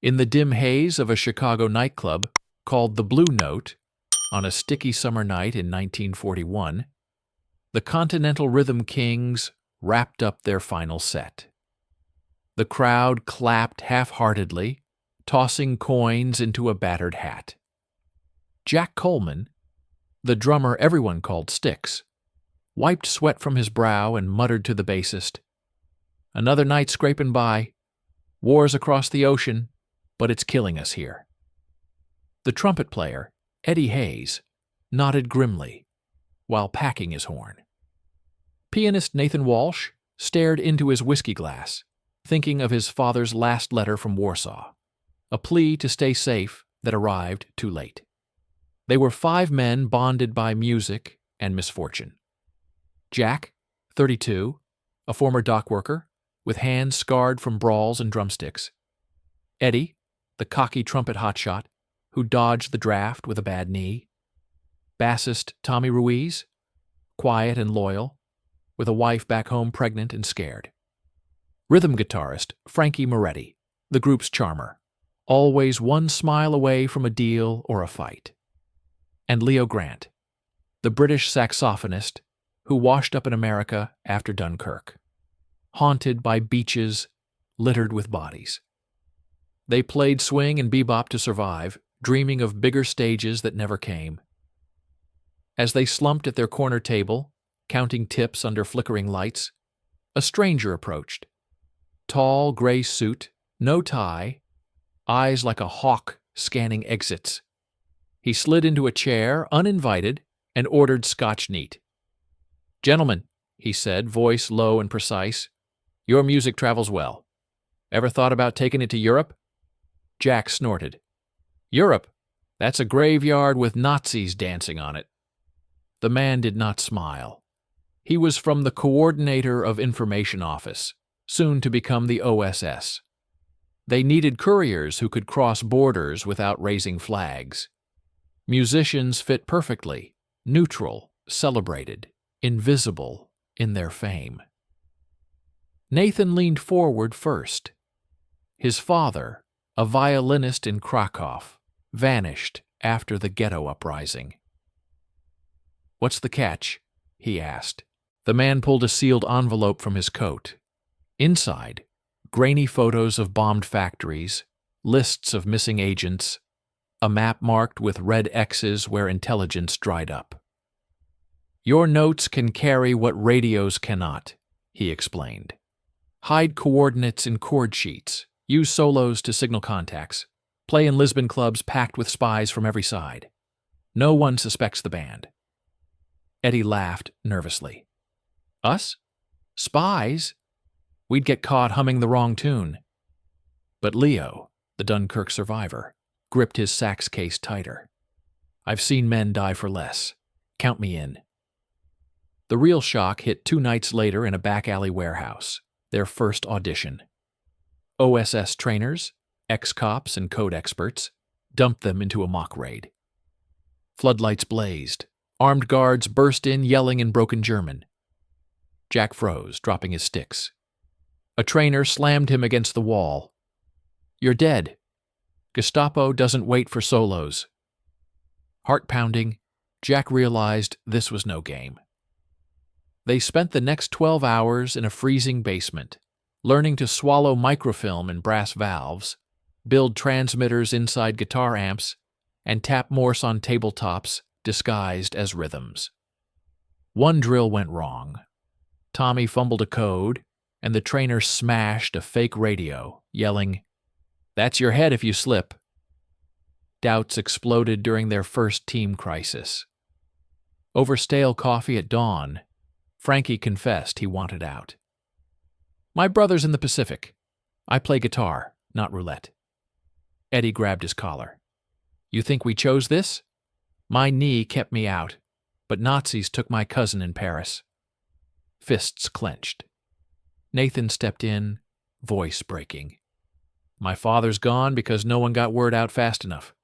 In the dim haze of a Chicago nightclub called the Blue Note, on a sticky summer night in 1941, the Continental Rhythm Kings wrapped up their final set. The crowd clapped half-heartedly, tossing coins into a battered hat. Jack Coleman, the drummer everyone called Styx, wiped sweat from his brow and muttered to the bassist, "Another night scraping by. War's across the ocean, but it's killing us here." The trumpet player, Eddie Hayes, nodded grimly while packing his horn. Pianist Nathan Walsh stared into his whiskey glass, thinking of his father's last letter from Warsaw, a plea to stay safe that arrived too late. They were 5 men bonded by music and misfortune. Jack, 32, a former dock worker, with hands scarred from brawls and drumsticks. Eddie, the cocky trumpet hotshot, who dodged the draft with a bad knee. Bassist Tommy Ruiz, quiet and loyal, with a wife back home pregnant and scared. Rhythm guitarist Frankie Moretti, the group's charmer, always one smile away from a deal or a fight. And Leo Grant, the British saxophonist who washed up in America after Dunkirk, haunted by beaches littered with bodies. They played swing and bebop to survive, dreaming of bigger stages that never came. As they slumped at their corner table, counting tips under flickering lights, a stranger approached. Tall, gray suit, no tie, eyes like a hawk scanning exits. He slid into a chair, uninvited, and ordered Scotch neat. "Gentlemen," he said, voice low and precise, "your music travels well. Ever thought about taking it to Europe?" Jack snorted. "Europe? That's a graveyard with Nazis dancing on it." The man did not smile. He was from the Coordinator of Information Office, soon to become the OSS. They needed couriers who could cross borders without raising flags. Musicians fit perfectly, neutral, celebrated, invisible in their fame. Nathan leaned forward first. His father, a violinist in Krakow, vanished after the ghetto uprising. "What's the catch?" he asked. The man pulled a sealed envelope from his coat. Inside, grainy photos of bombed factories, lists of missing agents, a map marked with red X's where intelligence dried up. "Your notes can carry what radios cannot," he explained. "Hide coordinates in chord sheets, use solos to signal contacts, play in Lisbon clubs packed with spies from every side. No one suspects the band." Eddie laughed nervously. "Us? Spies? We'd get caught humming the wrong tune." But Leo, the Dunkirk survivor, gripped his sax case tighter. "I've seen men die for less. Count me in." The real shock hit 2 nights later in a back-alley warehouse, their first audition. OSS trainers, ex-cops and code experts, dumped them into a mock raid. Floodlights blazed. Armed guards burst in yelling in broken German. Jack froze, dropping his sticks. A trainer slammed him against the wall. "You're dead. Gestapo doesn't wait for solos." Heart-pounding, Jack realized this was no game. They spent the next 12 hours in a freezing basement, learning to swallow microfilm in brass valves, build transmitters inside guitar amps, and tap Morse on tabletops disguised as rhythms. One drill went wrong. Tommy fumbled a code, and the trainer smashed a fake radio, yelling, "That's your head if you slip." Doubts exploded during their first team crisis. Over stale coffee at dawn, Frankie confessed he wanted out. "My brother's in the Pacific. I play guitar, not roulette." Eddie grabbed his collar. "You think we chose this? My knee kept me out, but Nazis took my cousin in Paris." Fists clenched. Nathan stepped in, voice breaking. "My father's gone because no one got word out fast enough.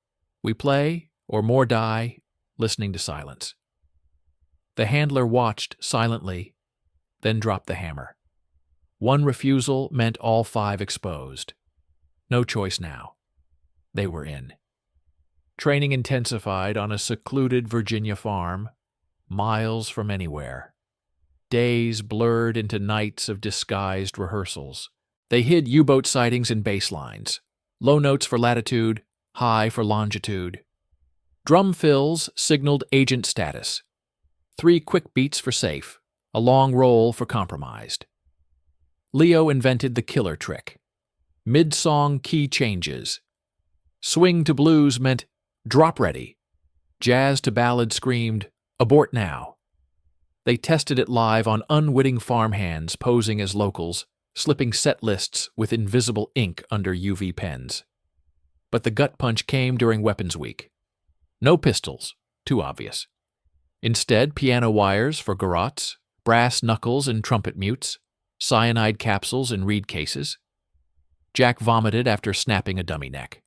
We play, or more die, listening to silence." The handler watched silently, then dropped the hammer. One refusal meant all 5 exposed. No choice now. they were in. Training intensified on a secluded Virginia farm, miles from anywhere. Days blurred into nights of disguised rehearsals. They hid U-boat sightings in baselines, low notes for latitude, high for longitude. Drum fills signaled agent status. 3 quick beats for safe, a long roll for compromised. Leo invented the killer trick. Mid-song key changes. Swing to blues meant drop ready. Jazz to ballad screamed abort now. They tested it live on unwitting farmhands posing as locals, slipping set lists with invisible ink under UV pens. But the gut punch came during Weapons Week. No pistols, too obvious. Instead, piano wires for garrots, brass knuckles in trumpet mutes, cyanide capsules in reed cases. Jack vomited after snapping a dummy neck.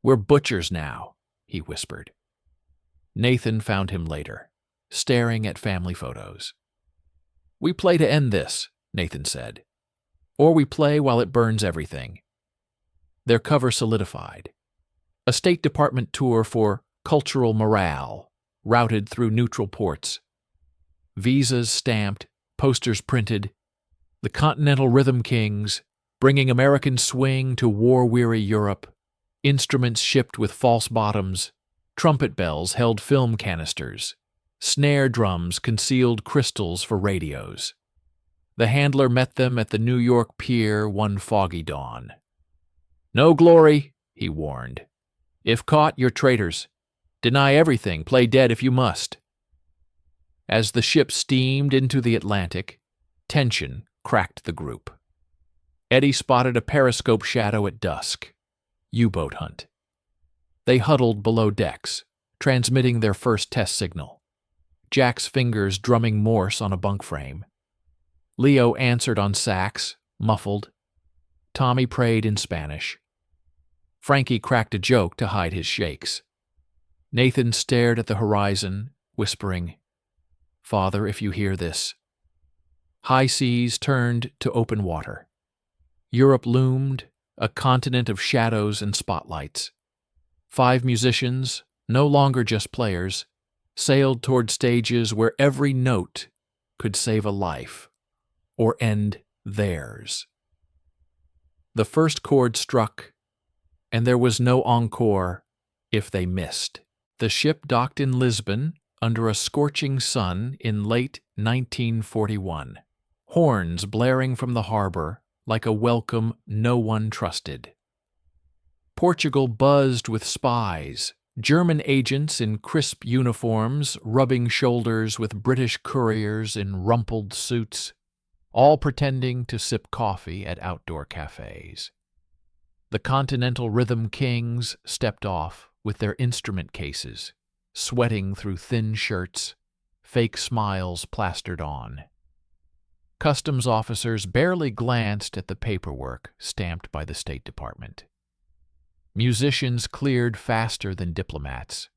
"We're butchers now," he whispered. Nathan found him later, staring at family photos. "We play to end this," Nathan said. "Or we play while it burns everything." Their cover solidified. A State Department tour for cultural morale, routed through neutral ports. Visas stamped, posters printed. The Continental Rhythm Kings, bringing American swing to war-weary Europe. Instruments shipped with false bottoms. Trumpet bells held film canisters. Snare drums concealed crystals for radios. The handler met them at the New York pier one foggy dawn. "No glory," he warned. "If caught, you're traitors. Deny everything, play dead if you must." As the ship steamed into the Atlantic, tension cracked the group. Eddie spotted a periscope shadow at dusk. U-boat hunt. They huddled below decks, transmitting their first test signal. Jack's fingers drumming Morse on a bunk frame. Leo answered on sax, muffled. Tommy prayed in Spanish. Frankie cracked a joke to hide his shakes. Nathan stared at the horizon, whispering, "Father, if you hear this." High seas turned to open water. Europe loomed, a continent of shadows and spotlights. 5 musicians, no longer just players, sailed toward stages where every note could save a life, or end theirs. The first chord struck, and there was no encore if they missed. The ship docked in Lisbon under a scorching sun in late 1941, horns blaring from the harbor like a welcome no one trusted. Portugal buzzed with spies, German agents in crisp uniforms rubbing shoulders with British couriers in rumpled suits, all pretending to sip coffee at outdoor cafes. The Continental Rhythm Kings stepped off with their instrument cases, sweating through thin shirts, fake smiles plastered on. Customs officers barely glanced at the paperwork stamped by the State Department. Musicians cleared faster than diplomats.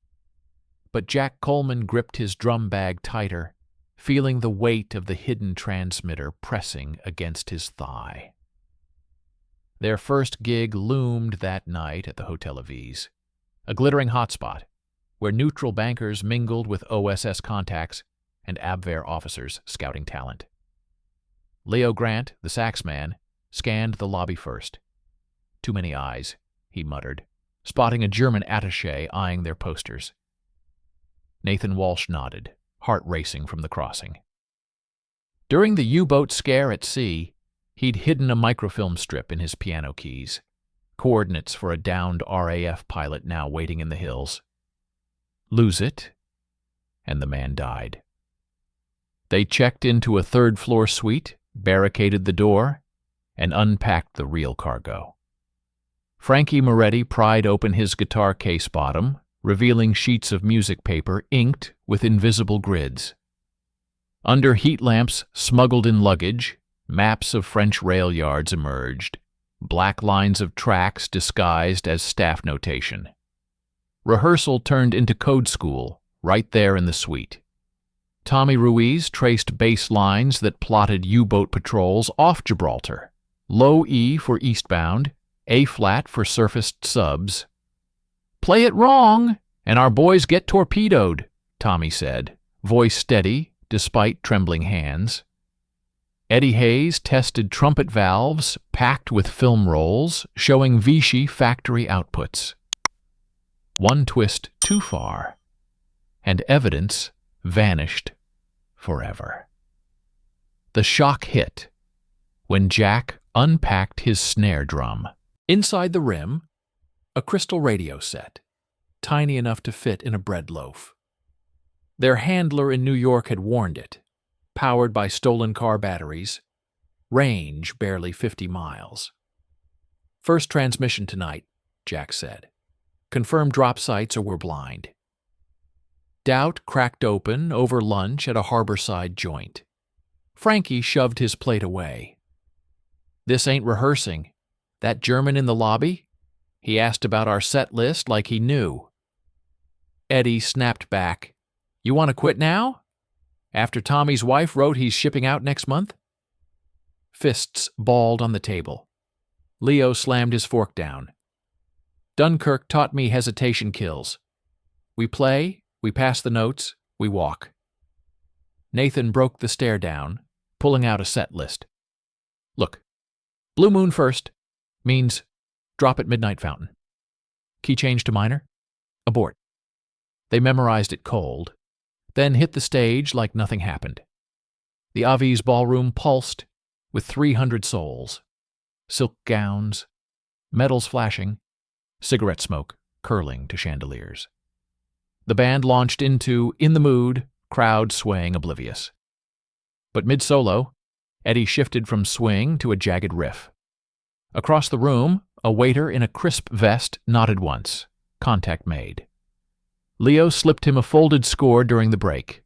But Jack Coleman gripped his drum bag tighter, feeling the weight of the hidden transmitter pressing against his thigh. Their first gig loomed that night at the Hotel Aviz, a glittering hotspot where neutral bankers mingled with OSS contacts and Abwehr officers scouting talent. Leo Grant, the sax man, scanned the lobby first. "Too many eyes," he muttered, spotting a German attaché eyeing their posters. Nathan Walsh nodded, heart racing from the crossing. During the U-boat scare at sea, he'd hidden a microfilm strip in his piano keys, coordinates for a downed RAF pilot now waiting in the hills. Lose it, and the man died. They checked into a third-floor suite, barricaded the door, and unpacked the real cargo. Frankie Moretti pried open his guitar case bottom, revealing sheets of music paper inked with invisible grids. Under heat lamps smuggled in luggage, maps of French rail yards emerged, black lines of tracks disguised as staff notation. Rehearsal turned into code school, right there in the suite. Tommy Ruiz traced base lines that plotted U-boat patrols off Gibraltar, low E for eastbound, A-flat for surfaced subs. "Play it wrong, and our boys get torpedoed," Tommy said, voice steady despite trembling hands. Eddie Hayes tested trumpet valves packed with film rolls showing Vichy factory outputs. One twist too far, and evidence vanished forever. The shock hit when Jack unpacked his snare drum. Inside the rim, a crystal radio set, tiny enough to fit in a bread loaf. Their handler in New York had warned it, powered by stolen car batteries, range barely 50 miles. "First transmission tonight," Jack said. "Confirm drop sites or we're blind." Doubt cracked open over lunch at a harborside joint. Frankie shoved his plate away. "This ain't rehearsing. That German in the lobby? He asked about our set list like he knew." Eddie snapped back. "You want to quit now? After Tommy's wife wrote he's shipping out next month?" Fists balled on the table. Leo slammed his fork down. "Dunkirk taught me hesitation kills. We play, we pass the notes, we walk." Nathan broke the stare down, pulling out a set list. "Look, Blue Moon first means drop at Midnight Fountain. Key change to minor? Abort." They memorized it cold, then hit the stage like nothing happened. The Avi's ballroom pulsed with 300 souls. Silk gowns, medals flashing, cigarette smoke curling to chandeliers. The band launched into In the Mood, crowd swaying oblivious. But mid-solo, Eddie shifted from swing to a jagged riff. Across the room, a waiter in a crisp vest nodded once. Contact made. Leo slipped him a folded score during the break.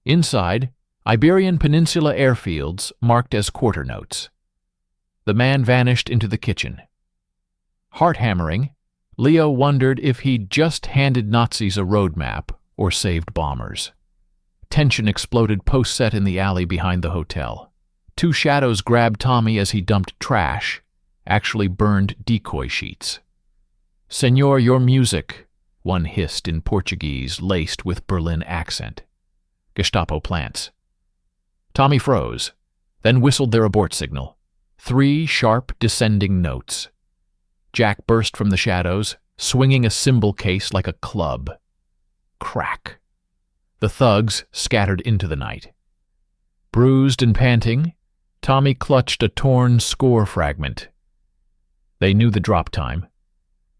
Inside, Iberian Peninsula airfields marked as quarter notes. The man vanished into the kitchen. Heart-hammering, Leo wondered if he'd just handed Nazis a roadmap or saved bombers. Tension exploded post-set in the alley behind the hotel. Two shadows grabbed Tommy as he dumped trash, actually burned decoy sheets. "Senor, your music," one hissed in Portuguese laced with Berlin accent. Gestapo plants. Tommy froze, then whistled their abort signal. 3 sharp, descending notes. Jack burst from the shadows, swinging a cymbal case like a club. Crack. The thugs scattered into the night. Bruised and panting, Tommy clutched a torn score fragment. They knew the drop time.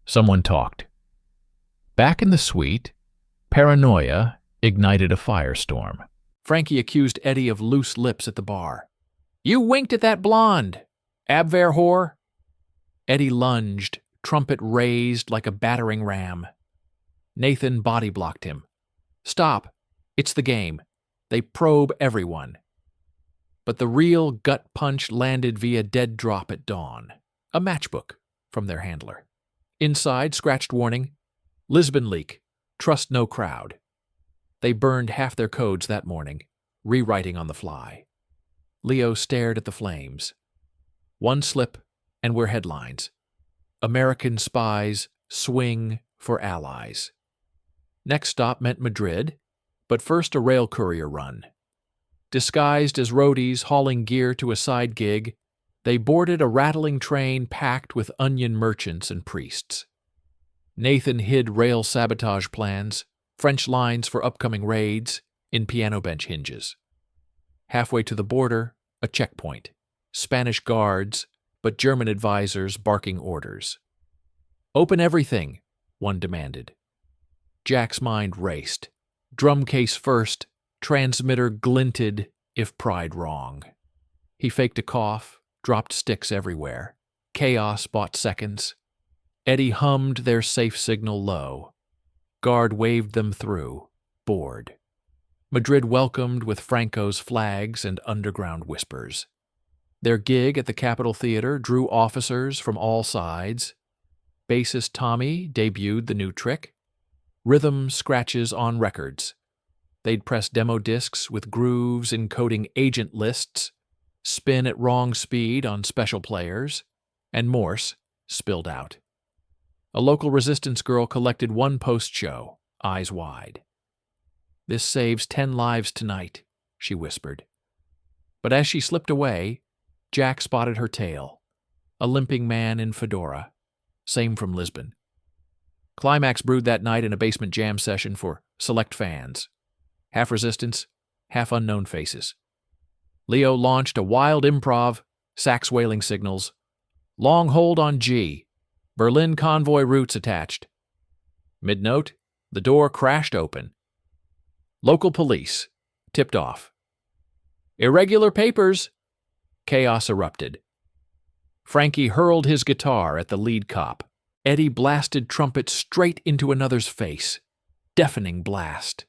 Someone talked. Back in the suite, paranoia ignited a firestorm. Frankie accused Eddie of loose lips at the bar. "You winked at that blonde! Abwehr whore!" Eddie lunged, trumpet raised like a battering ram. Nathan body-blocked him. "Stop. It's the game. They probe everyone." But the real gut punch landed via dead drop at dawn. A matchbook from their handler. Inside, scratched warning, "Lisbon leak. Trust no crowd." They burned half their codes that morning, rewriting on the fly. Leo stared at the flames. One slip, and we're headlines. American spies swing for allies. Next stop meant Madrid, but first a rail courier run. Disguised as roadies hauling gear to a side gig, they boarded a rattling train packed with onion merchants and priests. Nathan hid rail sabotage plans, French lines for upcoming raids, in piano bench hinges. Halfway to the border, a checkpoint. Spanish guards, but German advisors barking orders. "Open everything," one demanded. Jack's mind raced. Drum case first, transmitter glinted, if pried wrong. He faked a cough, dropped sticks everywhere. Chaos bought seconds. Eddie hummed their safe signal low. Guard waved them through, bored. Madrid welcomed with Franco's flags and underground whispers. Their gig at the Capitol Theater drew officers from all sides. Bassist Tommy debuted the new trick. Rhythm scratches on records. They'd press demo discs with grooves encoding agent lists, spin at wrong speed on special players, and Morse, spilled out. A local resistance girl collected one post-show, eyes wide. "This saves 10 lives tonight," she whispered. But as she slipped away, Jack spotted her tail, a limping man in fedora, same from Lisbon. Climax brewed that night in a basement jam session for select fans. Half resistance, half unknown faces. Leo launched a wild improv, sax wailing signals, long hold on G, Berlin convoy routes attached. Mid-note, the door crashed open. Local police, tipped off. "Irregular papers!" Chaos erupted. Frankie hurled his guitar at the lead cop. Eddie blasted trumpet straight into another's face. Deafening blast.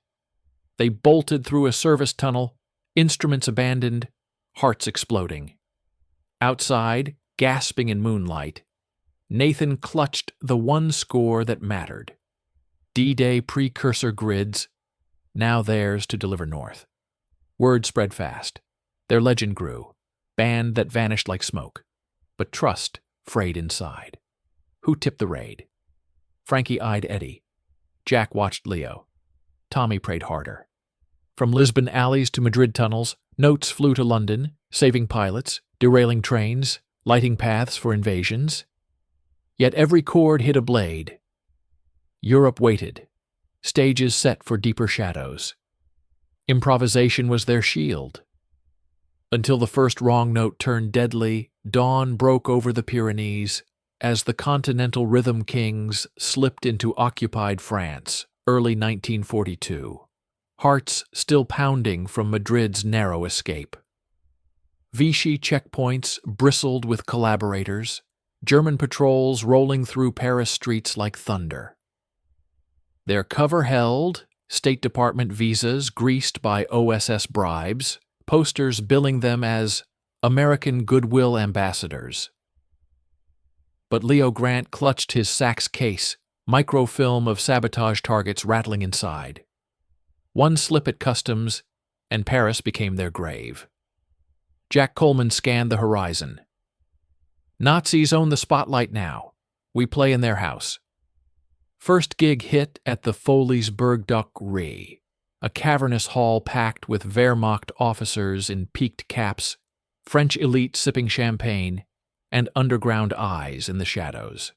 They bolted through a service tunnel, instruments abandoned, hearts exploding. Outside, gasping in moonlight, Nathan clutched the one score that mattered. D-Day precursor grids, now theirs to deliver north. Word spread fast. Their legend grew, band that vanished like smoke. But trust frayed inside. Who tipped the raid? Frankie eyed Eddie. Jack watched Leo. Tommy prayed harder. From Lisbon alleys to Madrid tunnels, notes flew to London, saving pilots, derailing trains, lighting paths for invasions. Yet every chord hit a blade. Europe waited, stages set for deeper shadows. Improvisation was their shield. Until the first wrong note turned deadly, dawn broke over the Pyrenees as the Continental Rhythm Kings slipped into occupied France, early 1942, hearts still pounding from Madrid's narrow escape. Vichy checkpoints bristled with collaborators, German patrols rolling through Paris streets like thunder. Their cover held, State Department visas greased by OSS bribes, posters billing them as American Goodwill ambassadors. But Leo Grant clutched his sax case, microfilm of sabotage targets rattling inside. One slip at customs, and Paris became their grave. Jack Coleman scanned the horizon. Nazis own the spotlight now. We play in their house. First gig hit at the Foley's WWII, a cavernous hall packed with Wehrmacht officers in peaked caps, French elite sipping champagne, and underground eyes in the shadows.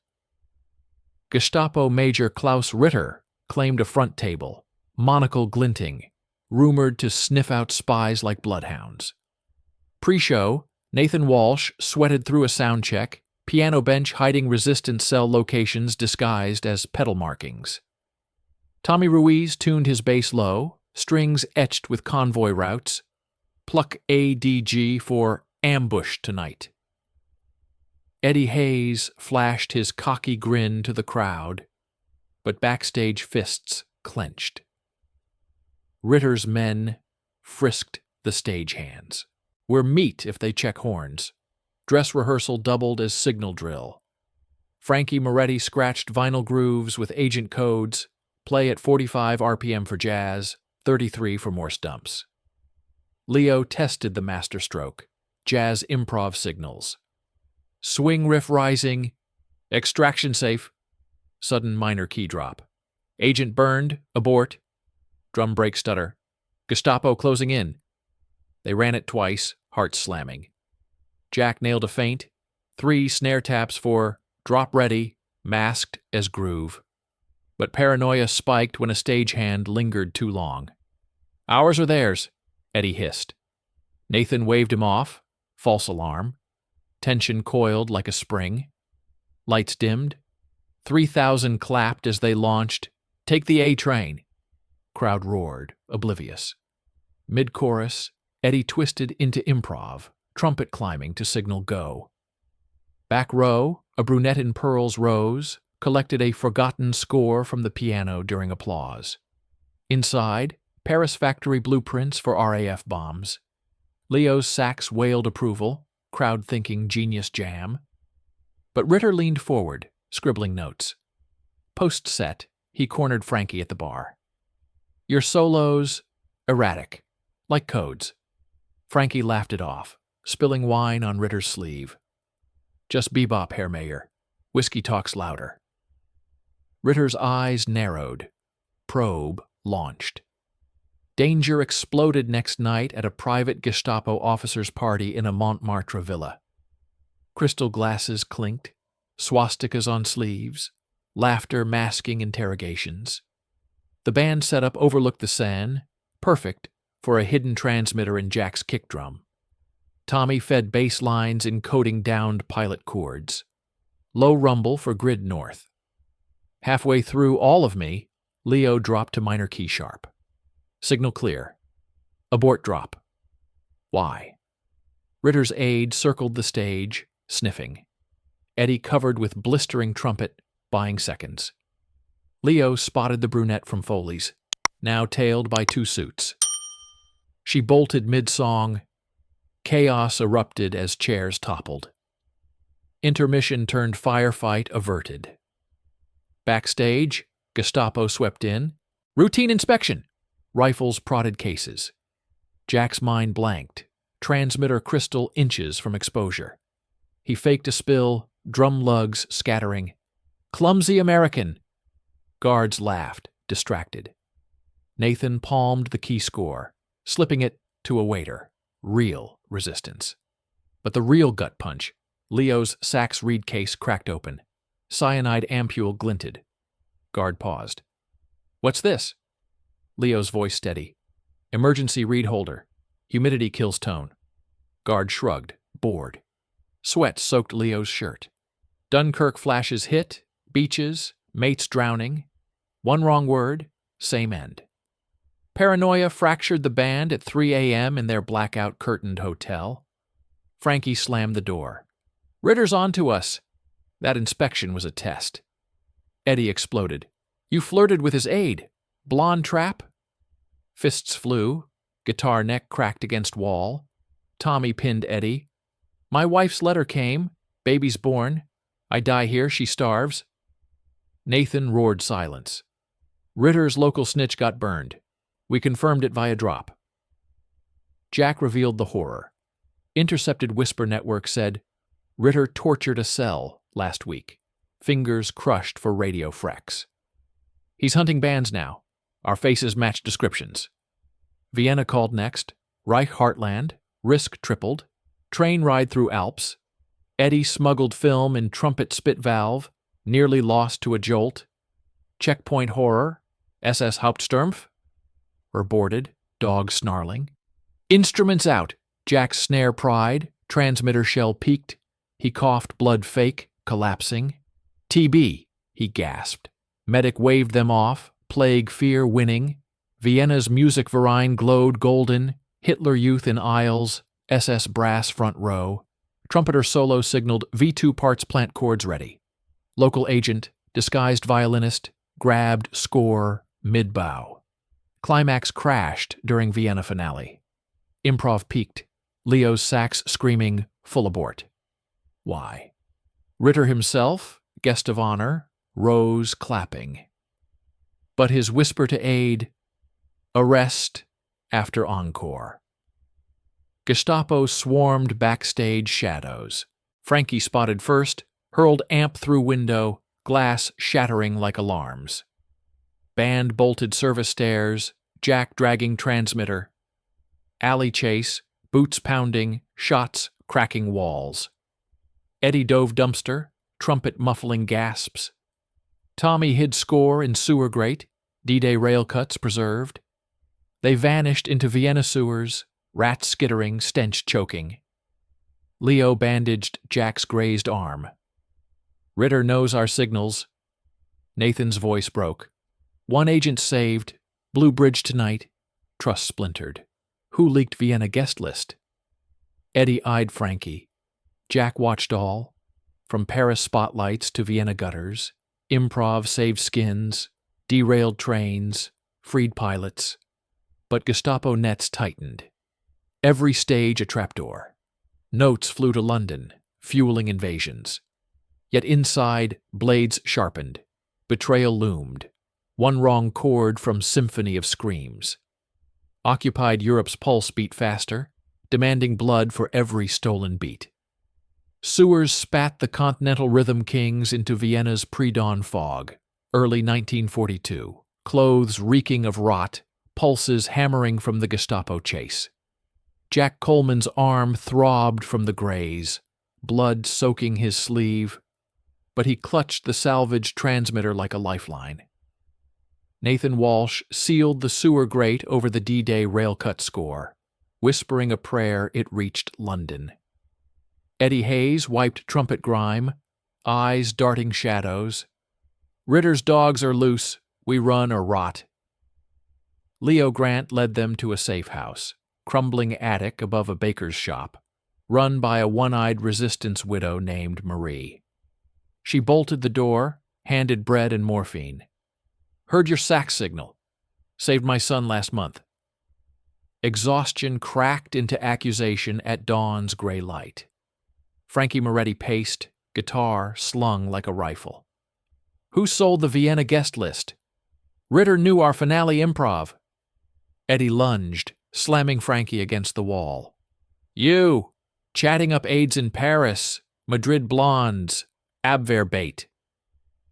Gestapo Major Klaus Ritter claimed a front table, monocle glinting, rumored to sniff out spies like bloodhounds. Pre-show, Nathan Walsh sweated through a sound check, piano bench hiding resistance cell locations disguised as pedal markings. Tommy Ruiz tuned his bass low, strings etched with convoy routes. Pluck ADG for ambush tonight. Eddie Hayes flashed his cocky grin to the crowd, but backstage fists clenched. Ritter's men frisked the stagehands. We're meat if they check horns. Dress rehearsal doubled as signal drill. Frankie Moretti scratched vinyl grooves with agent codes, play at 45 RPM for jazz, 33 for Morse dumps. Leo tested the masterstroke, jazz improv signals. Swing riff rising, extraction safe, sudden minor key drop. Agent burned, abort, drum break stutter. Gestapo closing in. They ran it twice, hearts slamming. Jack nailed a feint, 3 snare taps for drop ready, masked as groove. But paranoia spiked when a stagehand lingered too long. Ours or theirs, Eddie hissed. Nathan waved him off, false alarm. Tension coiled like a spring. Lights dimmed. 3,000 clapped as they launched. Take the A train. Crowd roared, oblivious. Mid-chorus, Eddie twisted into improv, trumpet climbing to signal go. Back row, a brunette in pearls rose, collected a forgotten score from the piano during applause. Inside, Paris factory blueprints for RAF bombs. Leo's sax wailed approval, crowd thinking genius jam. But Ritter leaned forward, scribbling notes. Post-set, he cornered Frankie at the bar. Your solos, erratic, like codes. Frankie laughed it off, spilling wine on Ritter's sleeve. Just bebop, Herr Mayer. Whiskey talks louder. Ritter's eyes narrowed. Probe launched. Danger exploded next night at a private Gestapo officer's party in a Montmartre villa. Crystal glasses clinked, swastikas on sleeves, laughter masking interrogations. The band setup overlooked the Seine, perfect for a hidden transmitter in Jack's kick drum. Tommy fed bass lines encoding downed pilot chords. Low rumble for grid north. Halfway through All of Me, Leo dropped to minor key sharp. Signal clear. Abort drop. Why? Ritter's aide circled the stage, sniffing. Eddie covered with blistering trumpet, buying seconds. Leo spotted the brunette from Foley's, now tailed by two suits. She bolted mid-song. Chaos erupted as chairs toppled. Intermission turned firefight averted. Backstage, Gestapo swept in. Routine inspection. Rifles prodded cases. Jack's mind blanked, transmitter crystal inches from exposure. He faked a spill, drum lugs scattering. Clumsy American. Guards laughed, distracted. Nathan palmed the key score, slipping it to a waiter. Real resistance. But the real gut punch. Leo's Sachs reed case cracked open. Cyanide ampule glinted. Guard paused. What's this? Leo's voice steady. Emergency reed holder. Humidity kills tone. Guard shrugged, bored. Sweat soaked Leo's shirt. Dunkirk flashes hit, beaches, mates drowning. One wrong word, same end. Paranoia fractured the band at 3 a.m. in their blackout-curtained hotel. Frankie slammed the door. Ritter's on to us. That inspection was a test. Eddie exploded. You flirted with his aide. Blonde trap? Fists flew. Guitar neck cracked against wall. Tommy pinned Eddie. My wife's letter came. Baby's born. I die here, she starves. Nathan roared silence. Ritter's local snitch got burned. We confirmed it via drop. Jack revealed the horror. Intercepted Whisper Network said, Ritter tortured a cell last week. Fingers crushed for radio frex. He's hunting bands now. Our faces match descriptions. Vienna called next. Reich Heartland. Risk tripled. Train ride through Alps. Eddie smuggled film in trumpet spit valve. Nearly lost to a jolt. Checkpoint horror. SS Hauptsturmpf. Were boarded. Dog snarling. Instruments out. Jack's snare pried. Transmitter shell peaked. He coughed blood fake, collapsing. TB, he gasped. Medic waved them off. Plague fear winning. Vienna's music verine glowed golden. Hitler Youth in aisles. SS brass front row. Trumpeter solo signaled V2 parts plant chords ready. Local agent, disguised violinist, grabbed score mid-bow. Climax crashed during Vienna finale. Improv peaked. Leo's sax screaming, full abort. Why? Ritter himself, guest of honor, rose clapping. But his whisper to aide, arrest after encore. Gestapo swarmed backstage shadows. Frankie spotted first, hurled amp through window, glass shattering like alarms. Band bolted service stairs, Jack dragging transmitter. Alley chase, boots pounding, shots cracking walls. Eddie dove dumpster, trumpet muffling gasps. Tommy hid score in sewer grate, D-Day rail cuts preserved. They vanished into Vienna sewers, rats skittering, stench choking. Leo bandaged Jack's grazed arm. Ritter knows our signals. Nathan's voice broke. One agent saved. Blue Bridge tonight. Trust splintered. Who leaked Vienna guest list? Eddie eyed Frankie. Jack watched all. From Paris spotlights to Vienna gutters. Improv saved skins. Derailed trains. Freed pilots. But Gestapo nets tightened. Every stage a trapdoor. Notes flew to London, fueling invasions. Yet inside, blades sharpened. Betrayal loomed. One wrong chord from symphony of screams. Occupied Europe's pulse beat faster, demanding blood for every stolen beat. Sewers spat the Continental Rhythm Kings into Vienna's pre-dawn fog, early 1942, clothes reeking of rot, pulses hammering from the Gestapo chase. Jack Coleman's arm throbbed from the graze, blood soaking his sleeve, but he clutched the salvaged transmitter like a lifeline. Nathan Walsh sealed the sewer grate over the D-Day rail-cut score. Whispering a prayer, it reached London. Eddie Hayes wiped trumpet grime, eyes darting shadows. Ritter's dogs are loose, we run or rot. Leo Grant led them to a safe house, crumbling attic above a baker's shop, run by a one-eyed resistance widow named Marie. She bolted the door, handed bread and morphine. Heard your sack signal. Saved my son last month. Exhaustion cracked into accusation at dawn's gray light. Frankie Moretti paced, guitar slung like a rifle. Who sold the Vienna guest list? Ritter knew our finale improv. Eddie lunged, slamming Frankie against the wall. You! Chatting up aides in Paris, Madrid blondes, Abwehr bait.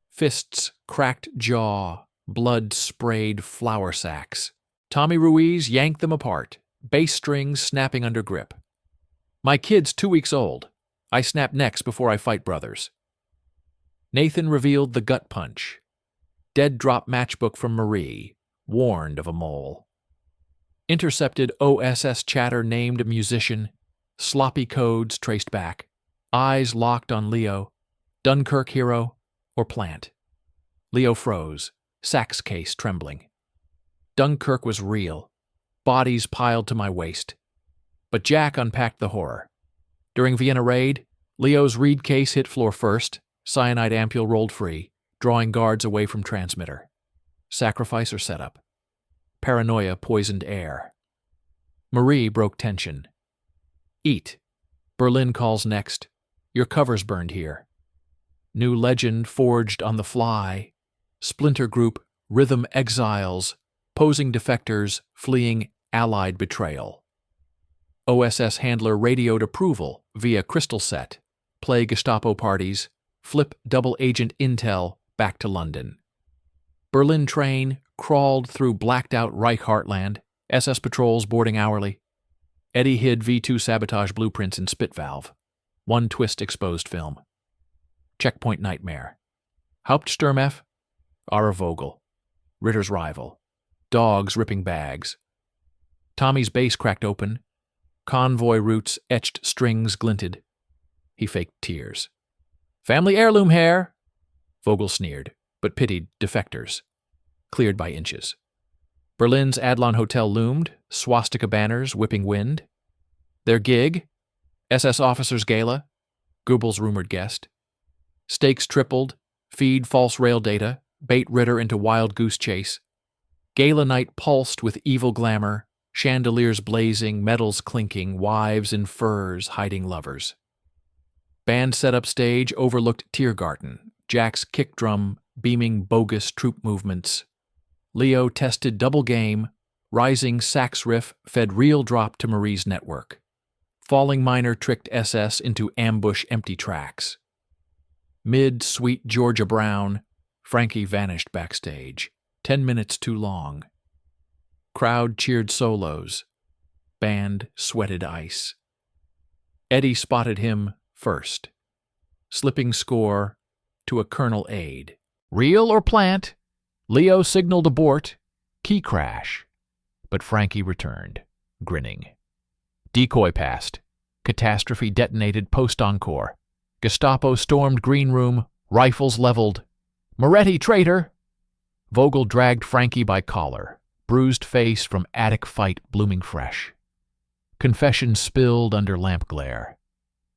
Fists cracked jaw, blood sprayed flour sacks. Tommy Ruiz yanked them apart, bass strings snapping under grip. My kid's 2 weeks old. I snap necks before I fight brothers. Nathan revealed the gut punch. Dead drop matchbook from Marie, warned of a mole. Intercepted OSS chatter named musician, sloppy codes traced back, eyes locked on Leo, Dunkirk hero, or plant. Leo froze, sax case trembling. Dunkirk was real, bodies piled to my waist. But Jack unpacked the horror. During Vienna raid, Leo's reed case hit floor first, cyanide ampule rolled free, drawing guards away from transmitter. Sacrifice or setup. Paranoia poisoned air. Marie broke tension. Eat. Berlin calls next. Your cover's burned here. New legend forged on the fly. Splinter group, rhythm exiles, posing defectors, fleeing Allied betrayal. OSS handler radioed approval via crystal set, play Gestapo parties, flip double agent intel back to London. Berlin train crawled through blacked-out Reich heartland, SS patrols boarding hourly. Eddie hid V2 sabotage blueprints in spit valve. One twist exposed film. Checkpoint nightmare. Hauptsturm F. Ara Vogel. Ritter's rival. Dogs ripping bags. Tommy's bass cracked open. Convoy routes etched strings glinted. He faked tears. Family heirloom hair! Vogel sneered, but pitied defectors. Cleared by inches. Berlin's Adlon Hotel loomed, swastika banners whipping wind. Their gig? SS officers' gala. Goebbels' rumored guest. Stakes tripled, feed false rail data, bait Ritter into wild goose chase. Gala night pulsed with evil glamour, chandeliers blazing, medals clinking, wives in furs hiding lovers. Band set up stage overlooked Tiergarten, Jack's kick drum beaming bogus troop movements. Leo tested double game, rising sax riff fed real drop to Marie's network. Falling minor tricked SS into ambush empty tracks. Mid sweet Georgia Brown, Frankie vanished backstage, 10 minutes too long. Crowd cheered solos. Band sweated ice. Eddie spotted him first. Slipping score to a colonel aide. Real or plant? Leo signaled abort. Key crash. But Frankie returned, grinning. Decoy passed. Catastrophe detonated post-encore. Gestapo stormed green room, rifles leveled. Moretti, traitor! Vogel dragged Frankie by collar. Bruised face from attic fight blooming fresh. Confession spilled under lamp glare.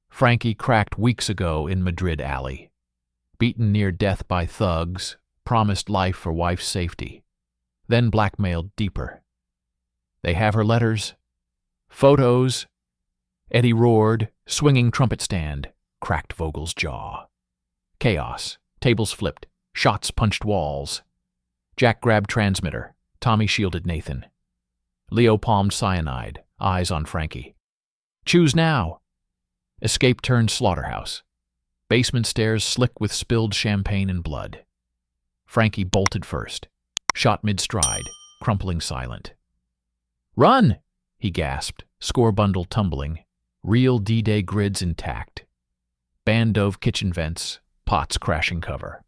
Frankie cracked weeks ago in Madrid alley. Beaten near death by thugs, promised life for wife's safety. Then blackmailed deeper. They have her letters. Photos. Eddie roared, swinging trumpet stand, cracked Vogel's jaw. Chaos. Tables flipped. Shots punched walls. Jack grabbed transmitter. Tommy shielded Nathan. Leo palmed cyanide, eyes on Frankie. Choose now. Escape turned slaughterhouse. Basement stairs slick with spilled champagne and blood. Frankie bolted first, shot mid-stride, crumpling silent. "Run!" he gasped, score bundle tumbling, real D-Day grids intact. Bandove kitchen vents, pots crashing cover.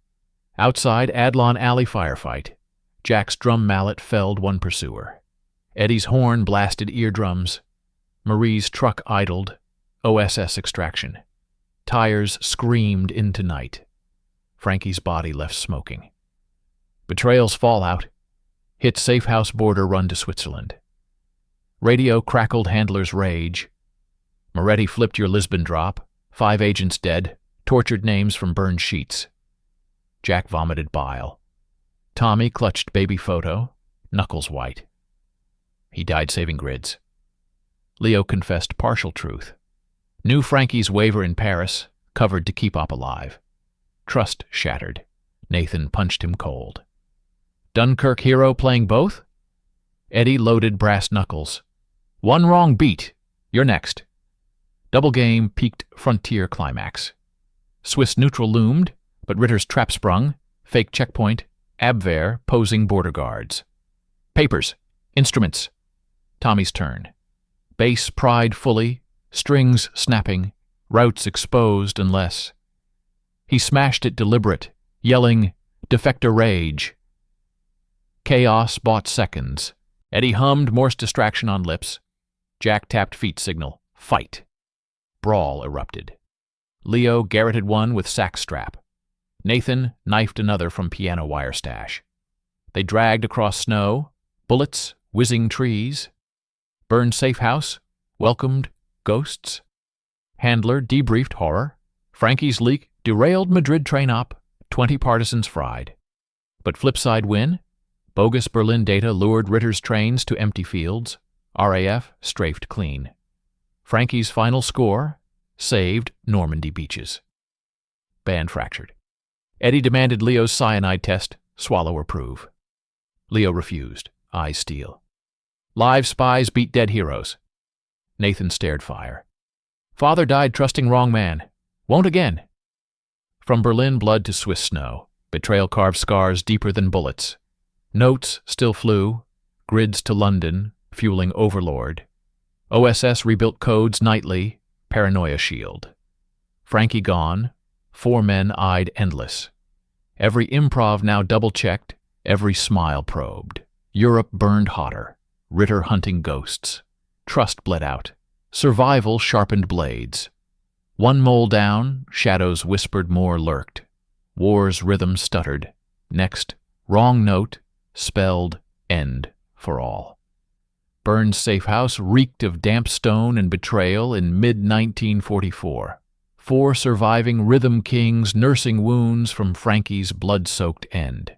Outside, Adlon Alley firefight. Jack's drum mallet felled one pursuer. Eddie's horn blasted eardrums. Marie's truck idled. OSS extraction. Tires screamed into night. Frankie's body left smoking. Betrayals fallout. Hit safe house border run to Switzerland. Radio crackled handler's rage. Moretti flipped your Lisbon drop. 5 agents dead. Tortured names from burned sheets. Jack vomited bile. Tommy clutched baby photo, knuckles white. He died saving grids. Leo confessed partial truth. Knew Frankie's waiver in Paris, covered to keep Op alive. Trust shattered. Nathan punched him cold. Dunkirk hero playing both? Eddie loaded brass knuckles. One wrong beat. You're next. Double game peaked frontier climax. Swiss neutral loomed, but Ritter's trap sprung, fake checkpoint, Abwehr posing border guards. Papers. Instruments. Tommy's turn. Bass pried fully, strings snapping, routes exposed unless. He smashed it deliberate, yelling, "Defector rage." Chaos bought seconds. Eddie hummed Morse distraction on lips. Jack tapped feet signal. Fight. Brawl erupted. Leo garroted one with sack strap. Nathan knifed another from piano wire stash. They dragged across snow, bullets, whizzing trees. Burned safe house, welcomed ghosts. Handler debriefed horror. Frankie's leak derailed Madrid train op, 20 partisans fried. But flipside win? Bogus Berlin data lured Ritter's trains to empty fields. RAF strafed clean. Frankie's final score saved Normandy beaches. Band fractured. Eddie demanded Leo's cyanide test, swallow or prove. Leo refused, eyes steel. Live spies beat dead heroes. Nathan stared fire. Father died trusting wrong man. Won't again. From Berlin blood to Swiss snow, betrayal carved scars deeper than bullets. Notes still flew, grids to London, fueling overlord. OSS rebuilt codes nightly, paranoia shield. Frankie gone, 4 men eyed endless. Every improv now double-checked, every smile probed. Europe burned hotter, Ritter hunting ghosts. Trust bled out, survival sharpened blades. One mole down, shadows whispered more lurked. War's rhythm stuttered. Next, wrong note, spelled end for all. Burn's safe house reeked of damp stone and betrayal in mid-1944. 4 surviving rhythm kings nursing wounds from Frankie's blood-soaked end.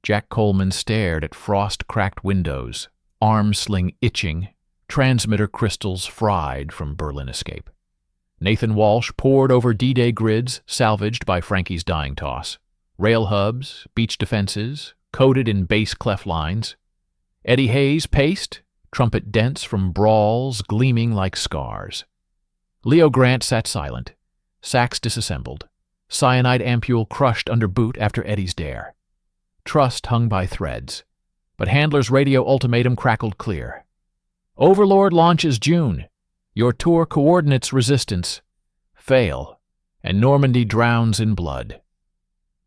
Jack Coleman stared at frost-cracked windows, arm sling itching, transmitter crystals fried from Berlin escape. Nathan Walsh pored over D-Day grids salvaged by Frankie's dying toss. Rail hubs, beach defenses, coded in bass clef lines. Eddie Hayes paced, trumpet dents from brawls gleaming like scars. Leo Grant sat silent, sacks disassembled, cyanide ampule crushed under boot after Eddie's dare. Trust hung by threads, but Handler's radio ultimatum crackled clear. Overlord launches June. Your tour coordinates resistance. Fail, and Normandy drowns in blood.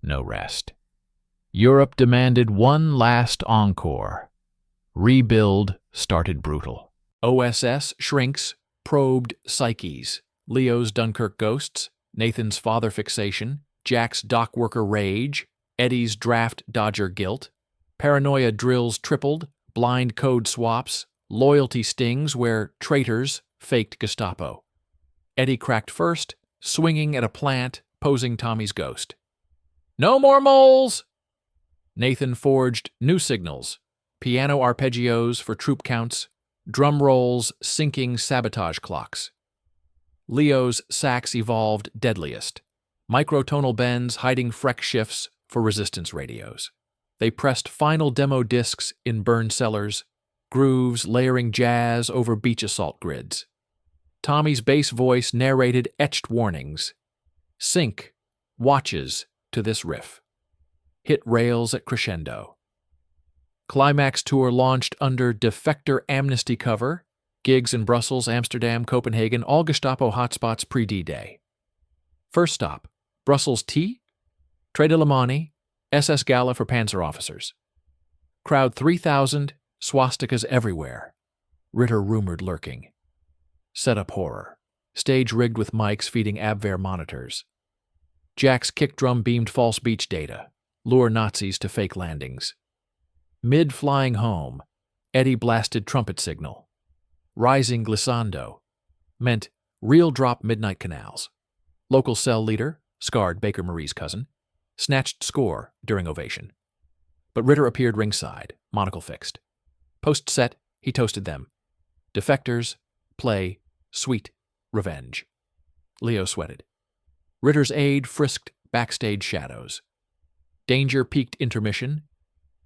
No rest. Europe demanded one last encore. Rebuild started brutal. OSS shrinks, probed psyches. Leo's Dunkirk ghosts, Nathan's father fixation, Jack's dock worker rage, Eddie's draft dodger guilt. Paranoia drills tripled, blind code swaps, loyalty stings where traitors faked Gestapo. Eddie cracked first, swinging at a plant, posing Tommy's ghost. No more moles! Nathan forged new signals, piano arpeggios for troop counts, drum rolls syncing sabotage clocks. Leo's sax evolved deadliest, microtonal bends hiding freck shifts for resistance radios. They pressed final demo discs in burn cellars, grooves layering jazz over beach assault grids. Tommy's bass voice narrated etched warnings. Sync watches to this riff. Hit rails at crescendo. Climax tour launched under Defector Amnesty cover, gigs in Brussels, Amsterdam, Copenhagen, all Gestapo hotspots pre-D-Day. First stop, Brussels T, Tre de la Monnie, SS Gala for Panzer officers. Crowd 3,000, swastikas everywhere. Ritter rumored lurking. Setup horror. Stage rigged with mics feeding Abwehr monitors. Jack's kick drum beamed false beach data. Lure Nazis to fake landings. Mid-flying home, Eddie blasted trumpet signal. Rising glissando meant real drop midnight canals. Local cell leader, scarred Baker Marie's cousin, snatched score during ovation. But Ritter appeared ringside, monocle fixed. Post-set, he toasted them. Defectors, play, sweet, revenge. Leo sweated. Ritter's aide frisked backstage shadows. Danger peaked intermission.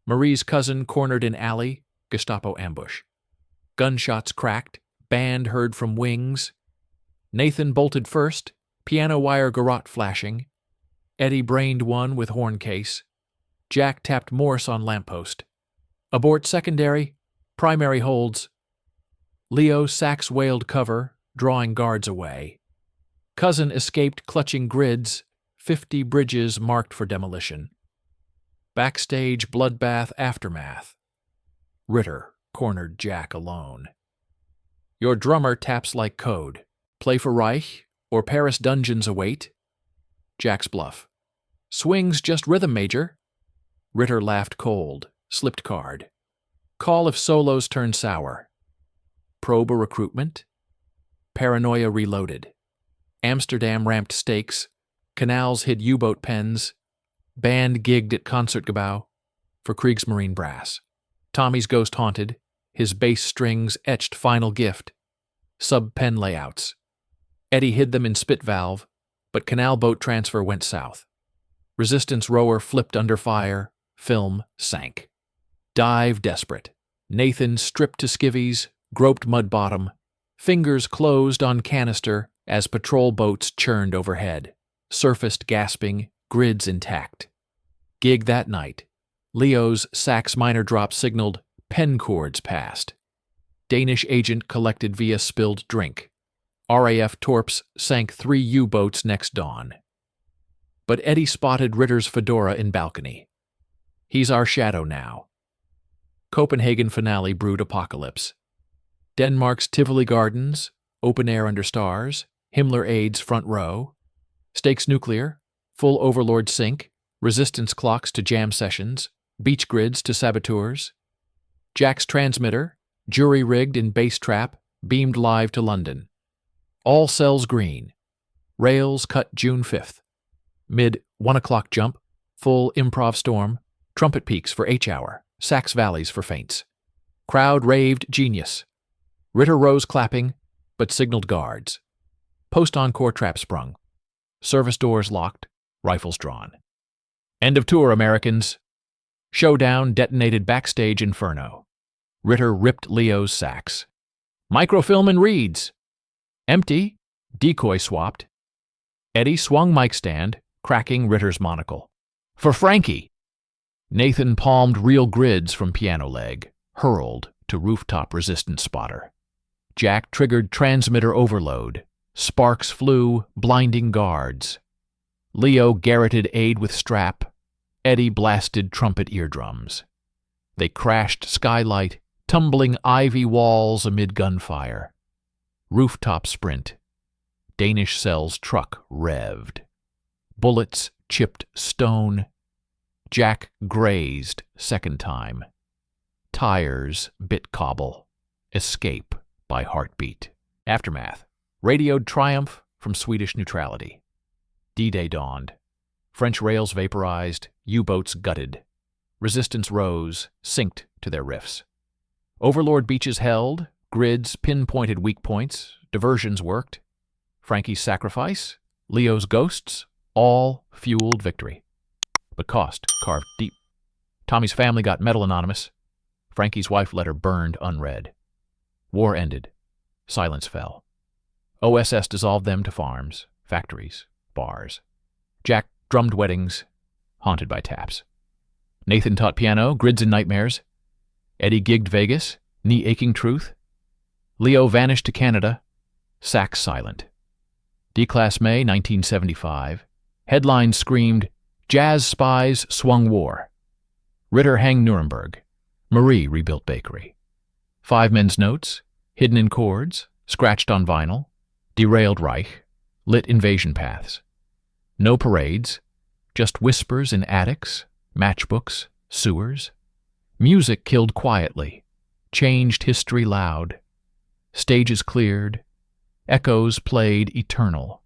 Marie's cousin cornered in alley, Gestapo ambush. Gunshots cracked, band heard from wings. Nathan bolted first, piano wire garrote flashing. Eddie brained one with horn case. Jack tapped Morse on lamppost. Abort secondary, primary holds. Leo sax wailed cover, drawing guards away. Cousin escaped clutching grids, 50 bridges marked for demolition. Backstage bloodbath aftermath. Ritter cornered Jack alone. Your drummer taps like code. Play for Reich, or Paris dungeons await. Jack's bluff. Swings just rhythm, Major. Ritter laughed cold, slipped card. Call if solos turn sour. Probe a recruitment. Paranoia reloaded. Amsterdam ramped stakes. Canals hid U-boat pens. Band gigged at Concertgebouw for Kriegsmarine brass. Tommy's ghost haunted. His bass strings etched final gift. Sub-pen layouts. Eddie hid them in spit valve, but canal boat transfer went south. Resistance rower flipped under fire. Film sank. Dive desperate. Nathan stripped to skivvies, groped mud bottom. Fingers closed on canister as patrol boats churned overhead. Surfaced gasping, grids intact. Gig that night. Leo's sax minor drop signaled pen chords passed. Danish agent collected via spilled drink. RAF torps sank 3 U-boats next dawn. But Eddie spotted Ritter's fedora in balcony. He's our shadow now. Copenhagen finale brewed apocalypse. Denmark's Tivoli Gardens, open air under stars, Himmler aides front row. Stakes nuclear, full overlord sync, resistance clocks to jam sessions, beach grids to saboteurs. Jack's transmitter, jury-rigged in bass trap, beamed live to London. All cells green. Rails cut June 5th. Mid 1 o'clock jump, full improv storm, trumpet peaks for H-hour, sax valleys for feints. Crowd raved genius. Ritter rose clapping, but signaled guards. Post-encore trap sprung. Service doors locked, rifles drawn. End of tour, Americans. Showdown detonated backstage inferno. Ritter ripped Leo's sax. Microfilm and reeds. Empty, decoy swapped. Eddie swung mic stand, cracking Ritter's monocle. For Frankie! Nathan palmed real grids from piano leg, hurled to rooftop resistance spotter. Jack triggered transmitter overload. Sparks flew, blinding guards. Leo garroted aid with strap. Eddie blasted trumpet eardrums. They crashed skylight, tumbling ivy walls amid gunfire. Rooftop sprint. Danish cell's truck revved. Bullets chipped stone. Jack grazed second time. Tires bit cobble. Escape by heartbeat. Aftermath. Radioed triumph from Swedish neutrality. D-Day dawned. French rails vaporized, U-boats gutted. Resistance rose, synced to their riffs. Overlord beaches held, grids pinpointed weak points, diversions worked. Frankie's sacrifice, Leo's ghosts, all fueled victory. But cost carved deep. Tommy's family got medal anonymous. Frankie's wife letter burned unread. War ended. Silence fell. OSS dissolved them to farms, factories, bars. Jack drummed weddings, haunted by taps. Nathan taught piano, grids and nightmares. Eddie gigged Vegas, knee-aching truth. Leo vanished to Canada, sax silent. D-Class May, 1975. Headlines screamed, Jazz Spies swung war. Ritter hanged Nuremberg. Marie rebuilt bakery. 5 men's notes, hidden in chords, scratched on vinyl. Derailed Reich, lit invasion paths. No parades, just whispers in attics, matchbooks, sewers. Music killed quietly, changed history loud. Stages cleared, echoes played eternal.